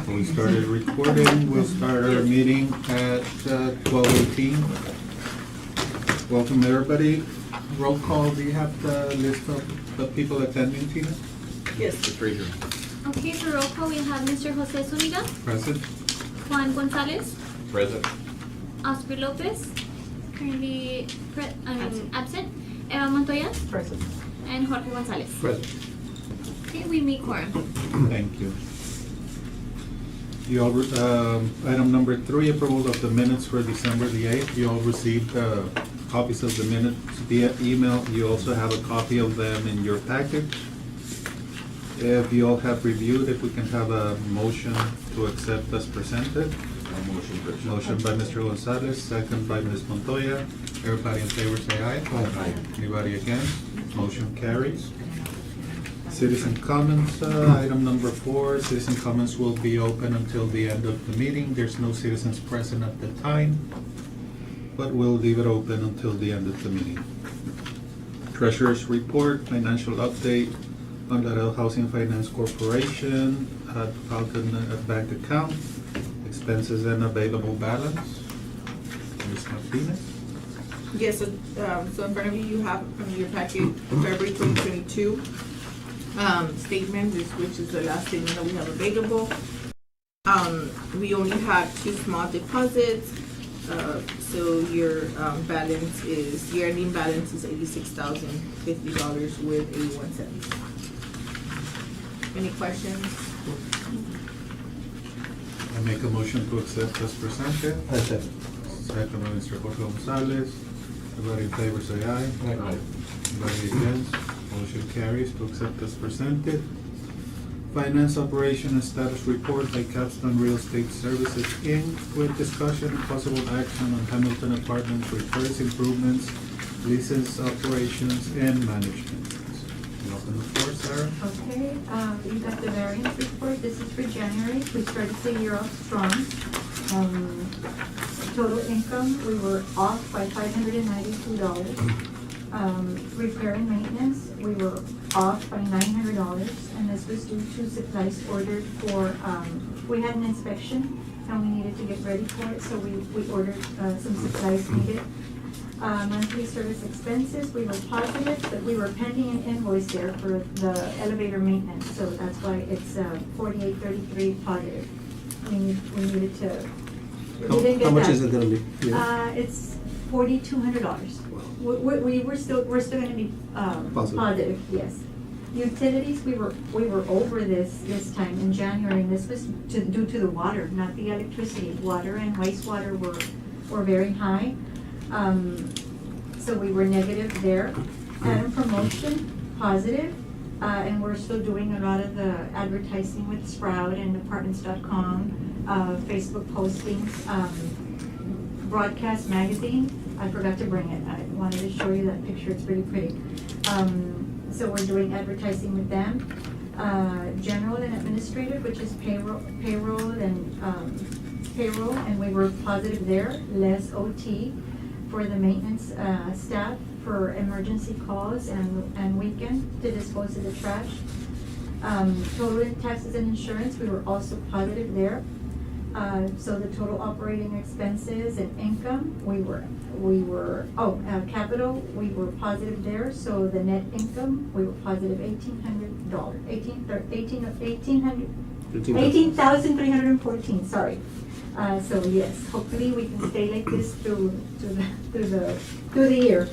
We started recording. We'll start our meeting at 12:18. Welcome, everybody. Roll call. Do you have the list of the people attending, Tina? Yes. Just raise your hand. Okay, for roll call, we have Mr. Jose Zuniga, Present. Juan Gonzalez, Present. Oscar Lopez, currently absent, Eva Montoya, Present. and Jorge Gonzalez. Present. Okay, we meet quorum. Thank you. You all, item number 3, approval of the minutes for December the 8th. You all received copies of the minutes via email. You also have a copy of them in your package. If you all have reviewed, if we can have a motion to accept as presented. Motion by Mr. Gonzalez, second by Ms. Montoya. Everybody in favor say aye. Aye. Anybody against? Motion carries. Citizen comments, item number 4, citizen comments will be open until the end of the meeting. There's no citizens present at the time, but we'll leave it open until the end of the meeting. Treasurer's report, financial update on Laredo Housing Finance Corporation, Falcon bank account, expenses and available balance. Ms. Martinez? Yes, so in front of you, you have from your packet February 2022 statement, which is the last statement that we have available. We only had 2 small deposits, so your balance is, your ending balance is $86,050 with 81 cents. Any questions? I make a motion to accept as presented. Second by Mr. Jorge Gonzalez. Everybody in favor say aye. Aye. Anybody against? Motion carries to accept as presented. Finance operation and status report by Capstone Real Estate Services, Inc. with discussion and possible action on Hamilton Apartments repairs, improvements, leases, operations, and management. You open the floor, Sarah. Okay, you got the variance report. This is for January. We started the year off strong. Total income, we were off by $592. Repair and maintenance, we were off by $900, and this was due to supplies ordered for, we had an inspection and we needed to get ready for it, so we ordered some supplies needed. Monthly service expenses, we were positive, but we were pending an invoice there for the elevator maintenance, so that's why it's $48.33 positive. We needed to, we didn't get that. How much is it gonna be? It's $4,200. We're still gonna be positive, yes. Utilities, we were over this time in January, and this was due to the water, not the electricity. Water and wastewater were very high. So we were negative there. Adam promotion, positive, and we're still doing a lot of the advertising with Sprout and apartments.com, Facebook postings, broadcast magazine. I forgot to bring it. I wanted to show you that picture. It's really pretty. So we're doing advertising with them. General and administrative, which is payroll, and we were positive there. Less OT for the maintenance staff for emergency calls and weekend to dispose of the trash. Total in taxes and insurance, we were also positive there. So the total operating expenses and income, capital, we were positive there. So the net income, we were positive $1,800, $18,314, sorry. So yes, hopefully we can stay like this through the year.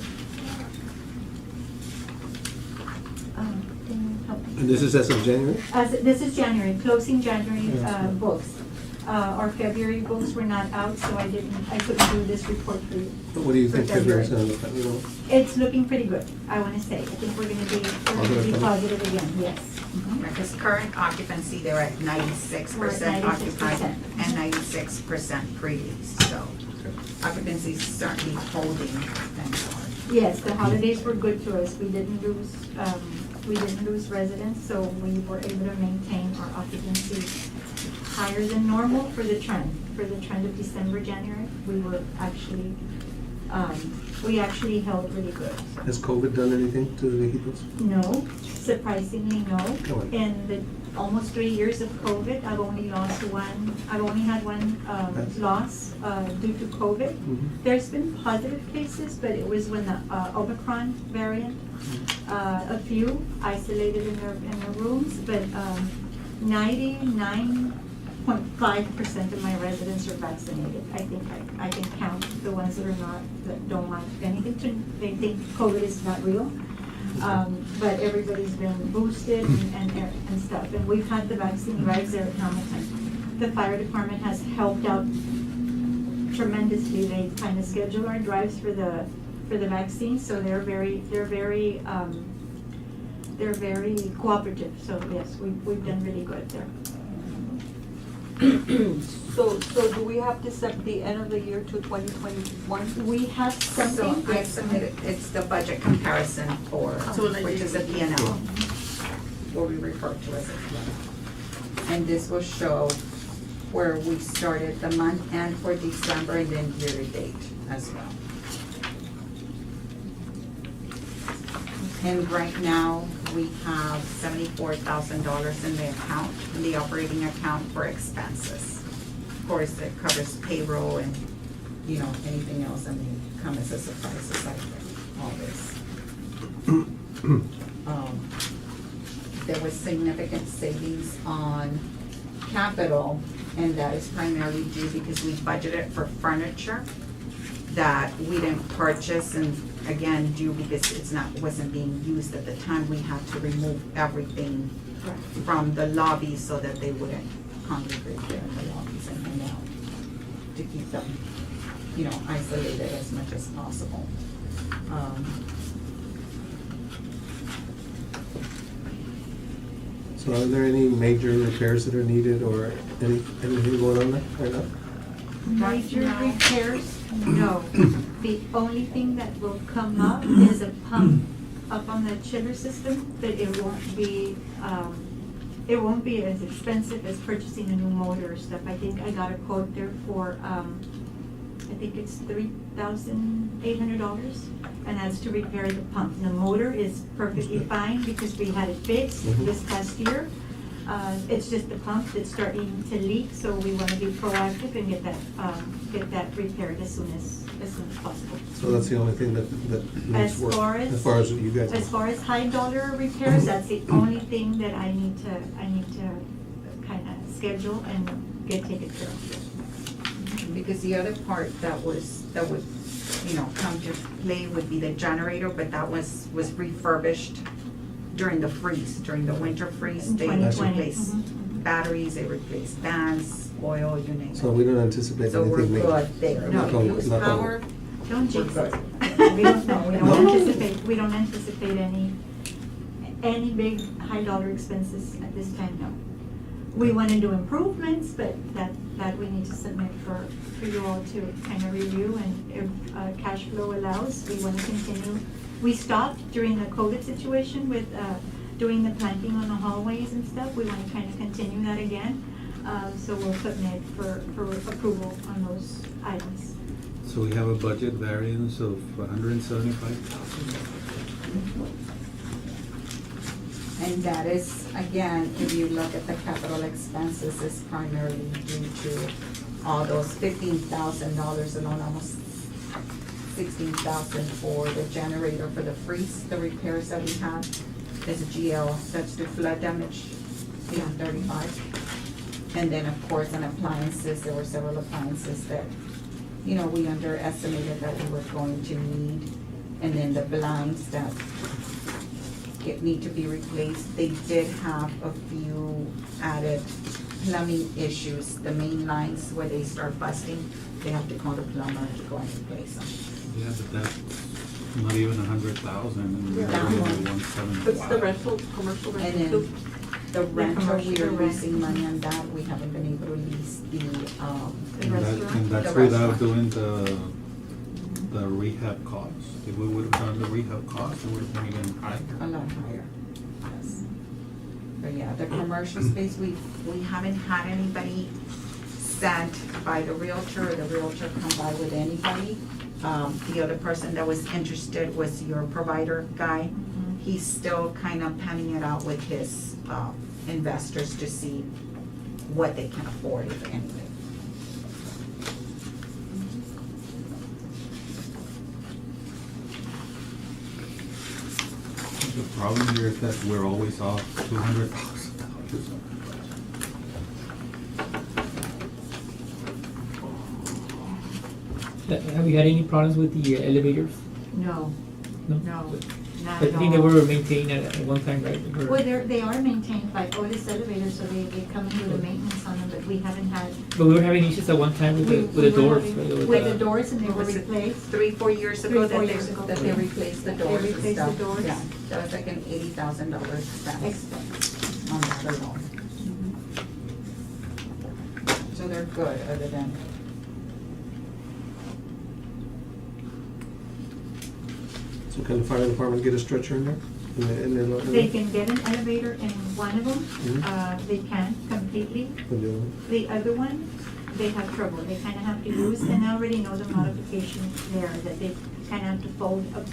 Can you help me? And this is as of January? This is January, closing January books. Our February books were not out, so I couldn't do this report for you. But what do you think For February. February's gonna look like, you know? It's looking pretty good, I wanna say. I think we're gonna be positive again, yes. Because current occupancy, they're at 96% We're at occupied 96%. and 96% pre-lease, so occupancy's certainly holding, thank God. Yes, the holidays were good to us. We didn't lose residents, so we were able to maintain our occupancy higher than normal for the trend of December, January. We were actually We actually held really good. Has COVID done anything to the vehicles? No, surprisingly, no. Oh. In the almost 3 years of COVID, I've only had one loss due to COVID. Mhm. There's been positive cases, but it was when the Omicron variant, a few isolated in their rooms, but 99.5% of my residents are vaccinated. I think I can count the ones that are not, that don't want anything to, they think COVID is not real. But everybody's been boosted and stuff, and we've had the vaccine drives there at Hamilton. The fire department has helped out tremendously. They kind of schedule our drives for the vaccine, so they're very cooperative. So yes, we've done really good there. So do we have to set the end of the year to 2021? We have So something. I submitted, it's the budget comparison for, So like which is a P&L, what we refer to as a P&L. And this will show where we started the month and for December and then year to date as well. And right now, we have $74,000 in the account, in the operating account for expenses. Of course, it covers payroll and, you know, anything else that may come as a surprise aside from all this. There was significant savings on capital, and that is primarily due because we budgeted for furniture that we didn't purchase, and again, due because wasn't being used at the time, we had to remove everything from the lobby so that they wouldn't congregate there in the lobbies and hang out, to keep them, you know, isolated as much as possible. So are there any major repairs that are needed or anything going on there right now? Major repairs, no. The only thing that will come up is a pump up on the chiller system, but it won't be as expensive as purchasing a new motor or stuff. I think I got a quote there for, I think it's $3,800, and that's to repair the pump. The motor is perfectly fine because we had it fixed this past year. It's just the pump that's starting to leak, so we want to be proactive and get that repaired as soon as possible. So that's the only thing that needs work? As far as you guys know? As far as high dollar repairs, that's the only thing that I need to kind of schedule and get taken care of. Because the other part that would, you know, come to play would be the generator, but that was refurbished during the freeze, during the winter freeze. In They 2020. replaced batteries, they replaced bands, oil, you name it. So we don't anticipate So we're anything major? good there. No. We use Not all. power, Don't jinx We're it. good. We don't know, No? we don't anticipate any big high dollar expenses at this time, no. We want to do improvements, but that we need to submit for you all to kind of review, and if cash flow allows, we want to continue. We stopped during the COVID situation with doing the planting on the hallways and stuff. We want to kind of continue that again. So we'll submit for approval on those items. So we have a budget variance of $175,000. and that is, again, if you look at the capital expenses, is primarily due to all those $15,000 alone, almost $16,000 for the generator for the freeze, the repairs that we had. There's a GL, that's the flood damage, you know, 35. And then, of course, on appliances, there were several appliances that, you know, we underestimated that we were going to need. And then the blinds that need to be replaced. They did have a few added plumbing issues. The main lines where they start busting, they have to call the plumber to go and replace them. Yeah, but that's not even 100,000 and we're Yeah. only What's the 175. rental, commercial And rental then too? the rental, we are commercial rent. losing money on that. We haven't been able to lease the, And that's The without restaurant. doing the rehab costs. If we would have done the rehab costs, it would have been even higher. a lot higher, yes. But yeah, the commercial space, we haven't had anybody sent by the realtor, or the realtor come by with anybody The other person that was interested was your provider guy. He's still kind of panning it out with his investors to see what they can afford, if anything. The problem here is that we're always off $200,000. Have you had any problems with the elevators? No, No? no, not I at think they all. were maintained at one time, right? They were- Well, they are maintained by Otis Elevators, so they come in with the maintenance on them, but we haven't had. But we were having issues at one time with we the were doors. having- right? There was, With the doors, and they were Was it replaced. 3-4 years ago 3-4 that they, years ago. that they replaced the They doors and replaced the stuff? doors. Yeah, that was like an $80,000 expense Expense. on that alone. So they're good, other than, So can the fire department get a stretcher in there? In their They can get an elevator in one of them, Mhm. they can completely. But the other one? The other one, they have trouble, they kinda have to use, and I already know the modification there, that they kinda have to fold up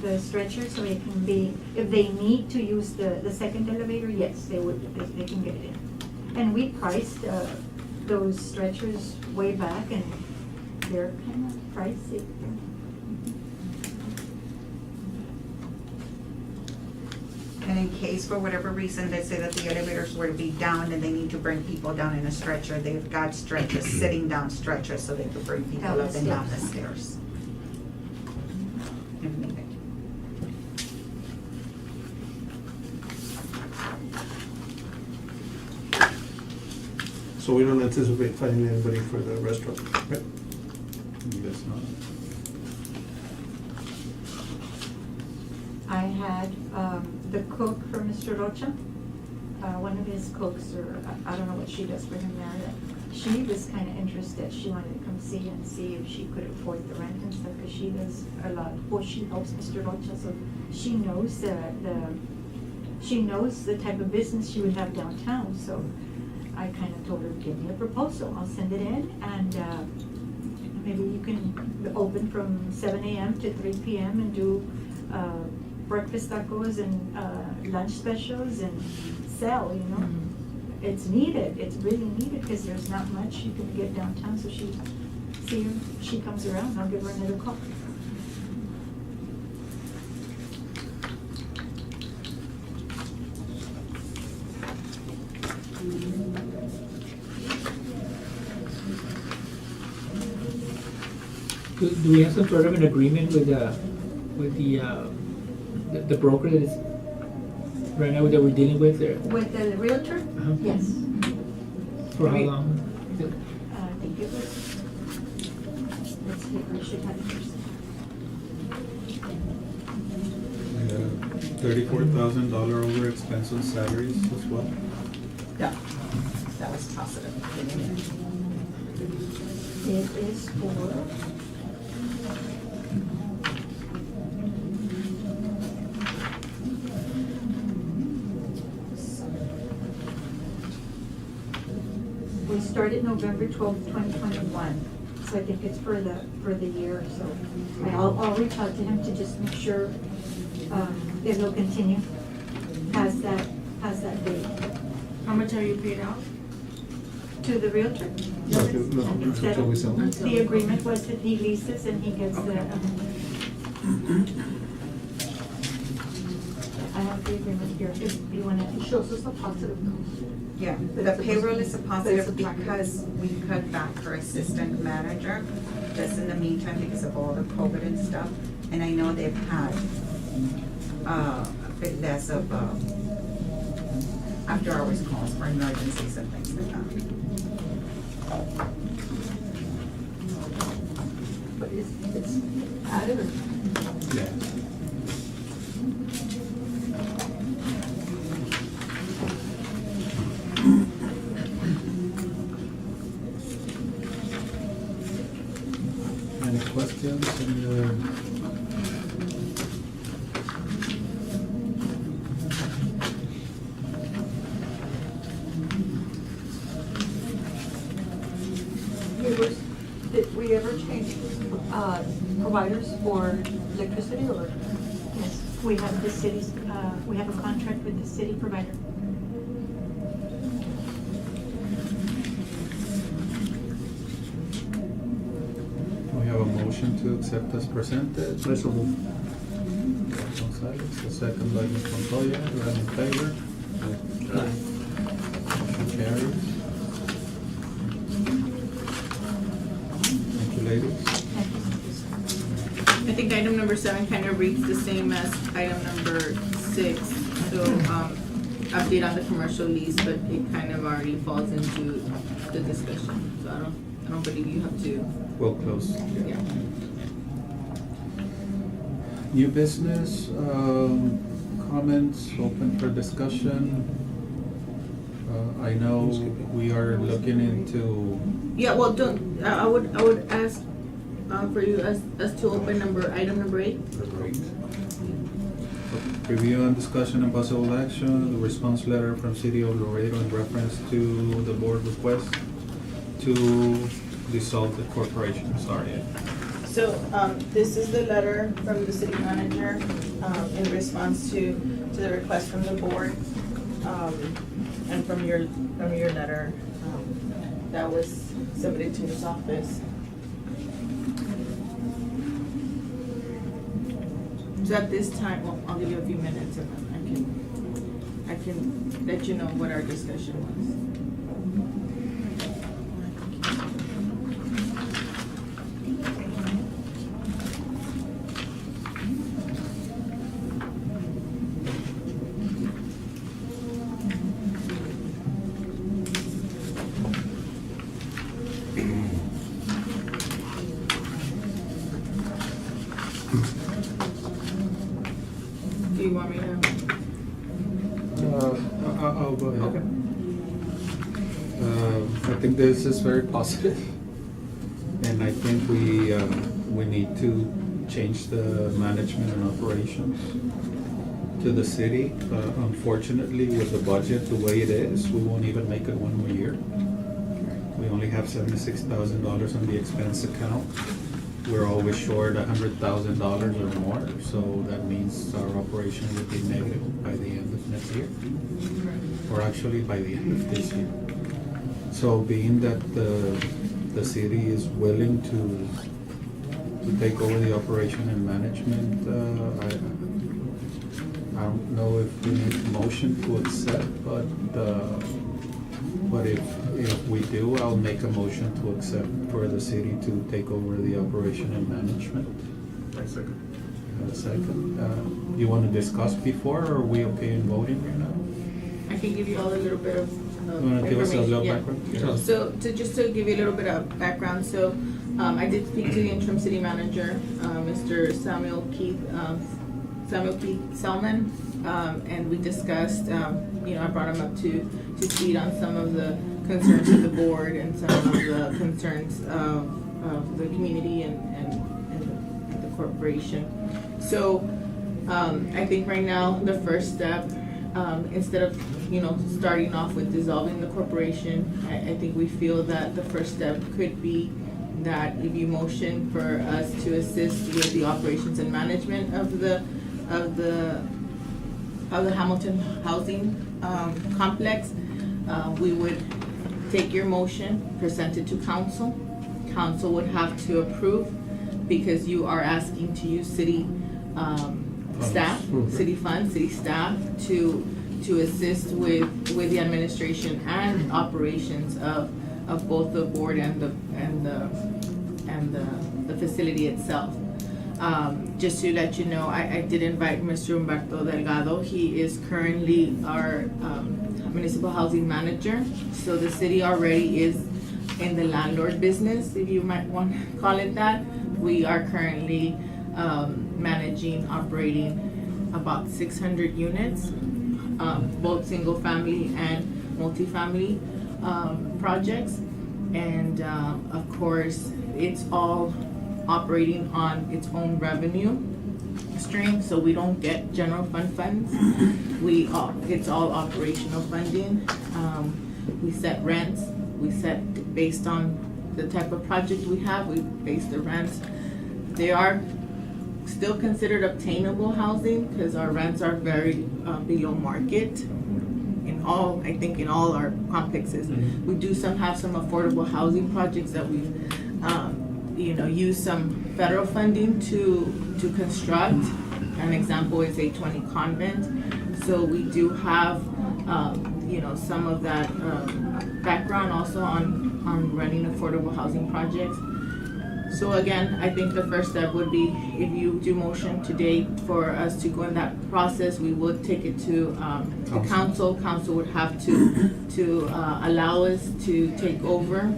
the stretcher so it can be, if they need to use the second elevator, yes, they can get it in. And we priced, those stretchers way back, and they're kinda pricey. and in case for whatever reason, they say that the elevators were to be down and they need to bring people down in a stretcher, they've got stretchers, sitting down stretchers, so they could bring people Down the up and down the stairs. stairs. If needed. So we don't anticipate finding anybody for the restaurant, right? Guess not. I had, the cook for Mr. Rocha, one of his cooks, or I don't know what she does for him now, that she was kinda interested, she wanted to come see and see if she could afford the rent and stuff, cause she does a lot, well, she helps Mr. Rocha, so she knows she knows the type of business she would have downtown, so I kinda told her, give me a proposal, I'll send it in, and, maybe you can open from 7 AM to 3 PM and do, breakfast tacos and lunch specials and sell, you know? It's needed, it's really needed, because there's not much you can get downtown, so she comes around, I'll give her another call. Do we have some sort of an agreement with the broker that is right now that we're dealing with there? With the realtor? Uh-huh. Yes. For how long? I think it was, let's see, I should have it here. $34,000 over expense on salaries as well. Yeah, that was positive. It is for. We started November 12th, 2021, so I think it's for the year, so I'll reach out to him to just make sure, if he'll continue past that date. How much are you paid out? To the realtor? No, until we sell. The agreement was that he leases and he gets the, I have the agreement here, if you wanna. It shows us a positive cost. Yeah, the payroll is a positive because we cut back her assistant manager, just in the meantime because of all the COVID and stuff. And I know they've had, a bit less of, after hours calls for emergencies and things like that. But it's added or? Yeah. Any questions? we ever change, providers for electricity or? Yes, we have the city's, we have a contract with the city provider. We have a motion to accept as presented. I so move. Gonzalez, a second by Ms. Montoya. Do you have in favor? Motion carries. Thank you, ladies. I think item number 7 kind of reads the same as item number 6. So, update on the commercial lease, but it kind of already falls into the discussion. So I don't believe you have to, We'll close. yeah. New business, comments, open for discussion. I know we are looking into, Yeah, well, don't, I would ask, for you as to open item number 8. review and discussion and possible action, the response letter from City of Laredo in reference to the board request to dissolve the corporation. Sorry. So, this is the letter from the city manager, in response to the request from the board, and from your letter, that was submitted to his office. So at this time, well, I'll give you a few minutes and then I can let you know what our discussion was. Do you want me to? I'll go ahead. Okay. I think this is very positive, and I think we need to change the management and operations to the city. Unfortunately, with the budget the way it is, we won't even make it 1 more year. We only have $76,000 on the expense account. We're always short $100,000 or more, so that means our operation will be negative by the end of next year, or actually by the end of this year. So being that the city is willing to take over the operation and management, I don't know if we need a motion to accept, but if we do, I'll make a motion to accept for the city to take over the operation and management. I second. You have a second? You want to discuss before, or are we okay in voting right now? I can give you all a little bit of You want to give us a little information, yeah. background? So just to give you a little bit of background, so I did speak to the interim city manager, Mr. Samuel Keith Selman, and we discussed, I brought him up to speed on some of the concerns of the board and some of the concerns of the community and the corporation. So I think right now the first step, instead of starting off with dissolving the corporation, I think we feel that the first step could be that if you motion for us to assist with the operations and management of the Hamilton housing complex, we would take your motion, present it to council. Council would have to approve because you are asking to use city staff, city funds, city staff to assist with the administration and operations of both the board and the facility itself. Just to let you know, I did invite Mr. Humberto Delgado. He is currently our municipal housing manager. So the city already is in the landlord business, if you might want to call it that. We are currently managing, operating about 600 units, both single family and multifamily projects. And of course, it's all operating on its own revenue stream, so we don't get general fund funds. It's all operational funding. We set rents, we set based on the type of project we have, we base the rents. They are still considered obtainable housing because our rents are very below market in all, I think in all our complexes. We do have some affordable housing projects that we, use some federal funding to construct. An example is A20 Convent. So we do have, some of that background also on running affordable housing projects. So again, I think the first step would be if you do motion today for us to go in that process, we would take it to the council. Council would have to allow us to take over,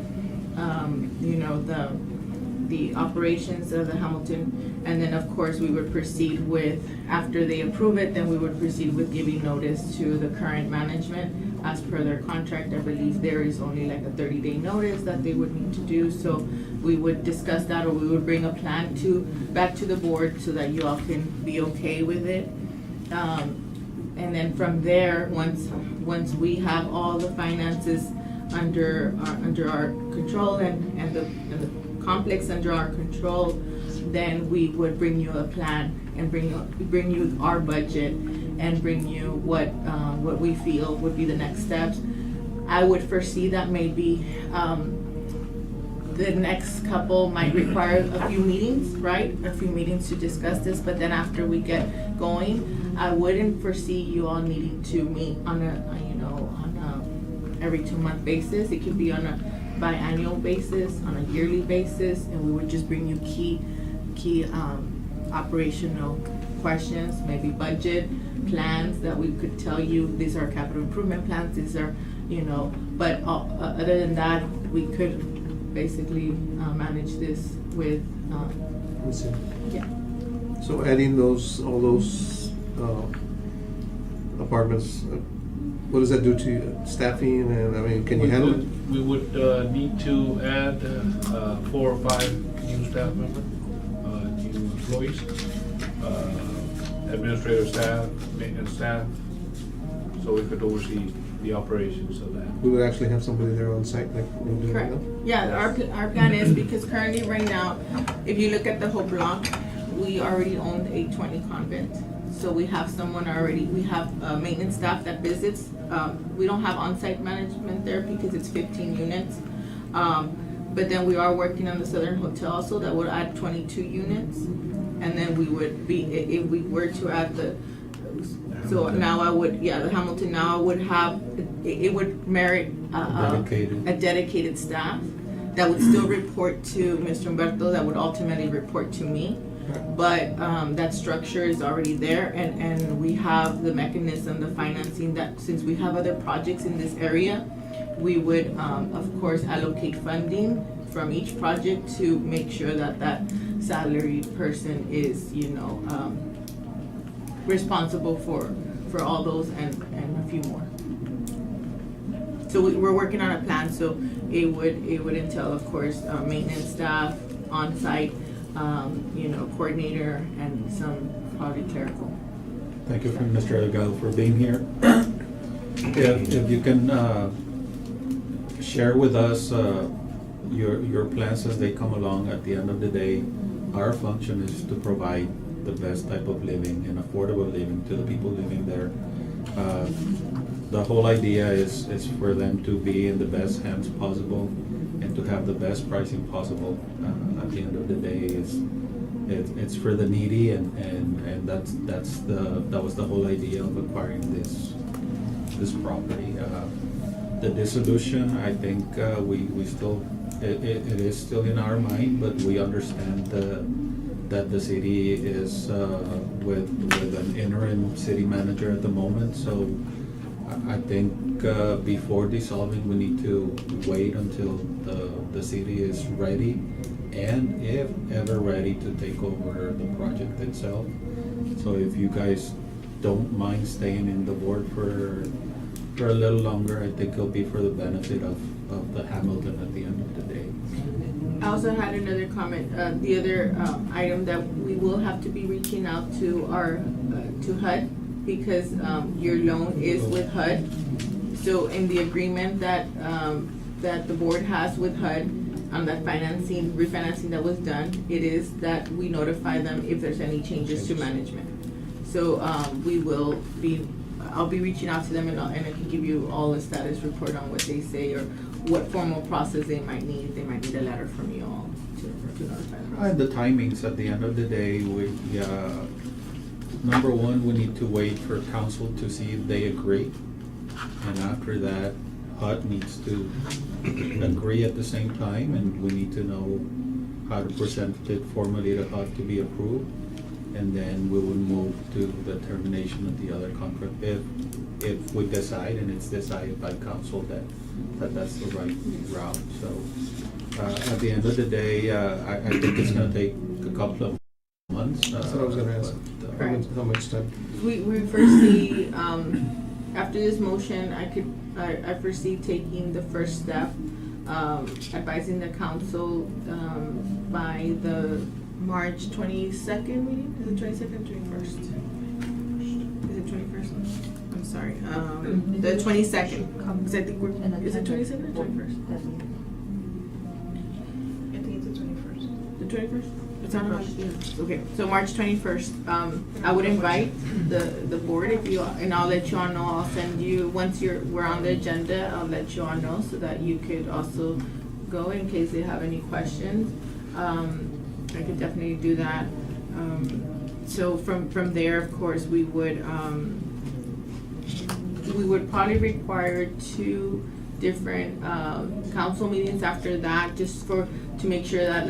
the operations of the Hamilton, and then of course we would proceed with, after they approve it, then we would proceed with giving notice to the current management as per their contract. I believe there is only like a 30-day notice that they would need to do, so we would discuss that, or we would bring a plan back to the board so that you all can be okay with it. And then from there, once we have all the finances under our control and the complex under our control, then we would bring you a plan and bring you our budget and bring you what we feel would be the next steps. I would foresee that maybe the next couple might require a few meetings, right? A few meetings to discuss this, but then after we get going, I wouldn't foresee you all needing to meet on a every 2-month basis. It could be on a biannual basis, on a yearly basis, and we would just bring you key operational questions, maybe budget plans that we could tell you these are capital improvement plans, these are, but other than that, we could basically manage this with, I see. yeah. So adding all those apartments, what does that do to staffing, and I mean, can you handle it? We would need to add 4 or 5 new staff members, new employees, administrative staff, maintenance staff, so we could oversee the operations of that. We would actually have somebody there on site like we're doing right Correct. now? Yeah, our plan is, because currently right now, if you look at the whole block, we already own the 820 Convent. So we have someone already, we have maintenance staff that visits. We don't have on-site management there because it's 15 units. But then we are working on the Southern Hotel also that would add 22 units. And then we would be, if we were to add the Hamilton now would have, it would merit a dedicated staff that would still report to Mr. Humberto, that would ultimately report to me. But that structure is already there, and we have the mechanism, the financing, that since we have other projects in this area, we would of course allocate funding from each project to make sure that salaried person is responsible for all those and a few more. So we're working on a plan, so it would entail, of course, maintenance staff on site, coordinator, and some probably clerical. Thank you, Mr. Delgado, for being here. If you can share with us your plans as they come along. At the end of the day, our function is to provide the best type of living and affordable living to the people living there. The whole idea is for them to be in the best hands possible and to have the best pricing possible. At the end of the day, it's for the needy, and that was the whole idea of acquiring this property. The dissolution, I think we still it is still in our mind, but we understand that the city is with an interim city manager at the moment. So I think before dissolving, we need to wait until the city is ready, and if ever ready, to take over the project itself. So if you guys don't mind staying in the board for a little longer, I think it'll be for the benefit of the Hamilton at the end of the day. I also had another comment. The other item that we will have to be reaching out to to HUD, because your loan is with HUD. So in the agreement that the board has with HUD, on that refinancing that was done, it is that we notify them if there's any changes to management. So, I'll be reaching out to them and I can give you all the status report on what they say or what formal process they might need. They might need a letter from you all to notify them. And the timings, at the end of the day, number one, we need to wait for council to see if they agree. And after that, HUD needs to agree at the same time, and we need to know how to present it formally to HUD to be approved. And then we will move to the termination of the other contract if we decide, and it's decided by council that that's the right route. So, at the end of the day, I think it's gonna take a couple of months. That's what I was gonna ask. but, How much time? We foresee, after this motion, I foresee taking the first step, advising the council, by the March 22nd meeting. Is it 22nd, 21st? Is it 21st? I'm sorry, the 22nd, because I think is it 22nd or 21st? I think it's the 21st. The 21st? It's on March, yeah. Okay, so March 21st, I would invite the board and I'll let you all know, I'll send you, once we're on the agenda, I'll let you all know so that you could also go in case they have any questions. I could definitely do that. So from there, of course, we would probably require 2 different council meetings after that, just to make sure that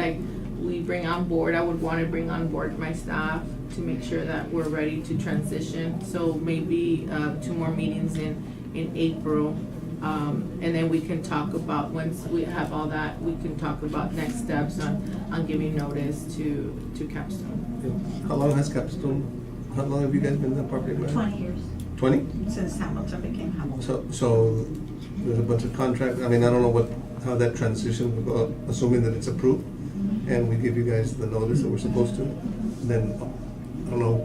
we bring on board. I would want to bring on board my staff to make sure that we're ready to transition. So maybe 2 more meetings in April. And then we can talk about, once we have all that, we can talk about next steps on giving notice to Capstone. How long has Capstone, how long have you guys been in the property manager? 20 years. 20? Since Hamilton became Hamilton. So there's a bunch of contracts, I mean, I don't know how that transition will go, assuming that it's approved, and we give you guys the notice that we're supposed to, then I don't know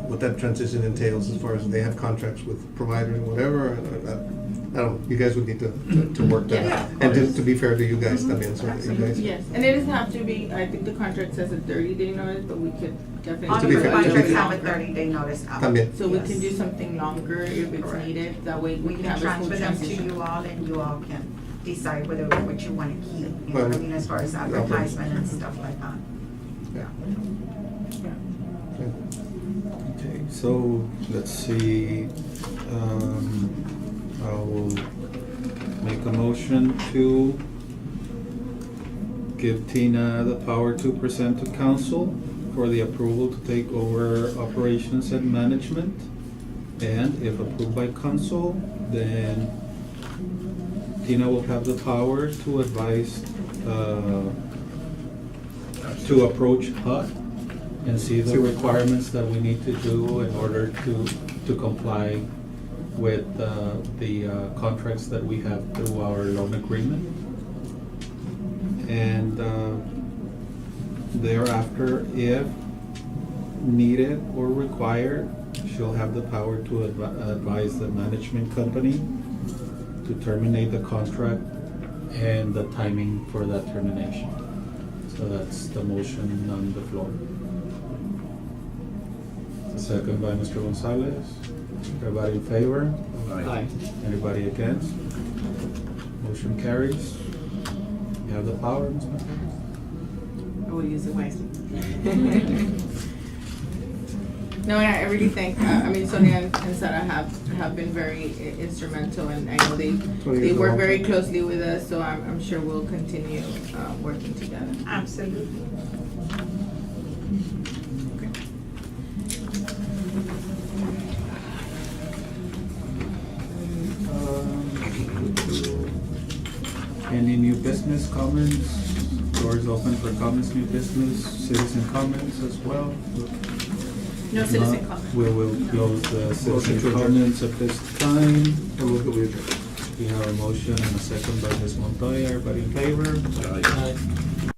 what that transition entails as far as they have contracts with providers and whatever, I don't know, you guys would need to work that Yeah, out. of And course. to be fair to you guys, I mean, so you guys. Yes, and it doesn't have to be, I think the contract says a 30-day notice, but we could definitely. All To of be the fair- to be contracts fair- have a 30-day notice out. También. So we Yes. can do something longer if it's Correct. needed, that way We we can can have a smooth transfer them to transition. you all, and you all can decide what you want to keep, you know what I mean, as far as Okay. advertisement and stuff like that. Yeah. Okay, so let's see, I will make a motion to give Tina the power to present to council for the approval to take over operations and management. And if approved by council, then Tina will have the power to advise, to approach HUD and see the requirements that we need to do in order to comply with the contracts that we have through our loan agreement. And thereafter, if needed or required, she'll have the power to advise the management company to terminate the contract and the timing for that termination. So that's the motion on the floor. Second by Mr. Gonzalez. Everybody in favor? Aye. Anybody against? Motion carries. You have the power, Ms. Gonzalez. I will use it wisely. No, and I really think, Sonia and Sarah have been very instrumental, and I know they work very closely with us, so I'm sure we'll continue working together. Absolutely. Any new business comments? Doors open for comments, new business, citizen comments as well. No citizen comment. We will close the Motion to citizen adjourn. comments at this time. And we'll go with it. We have a motion and a second by Ms. Montoya. Everybody in favor? Aye.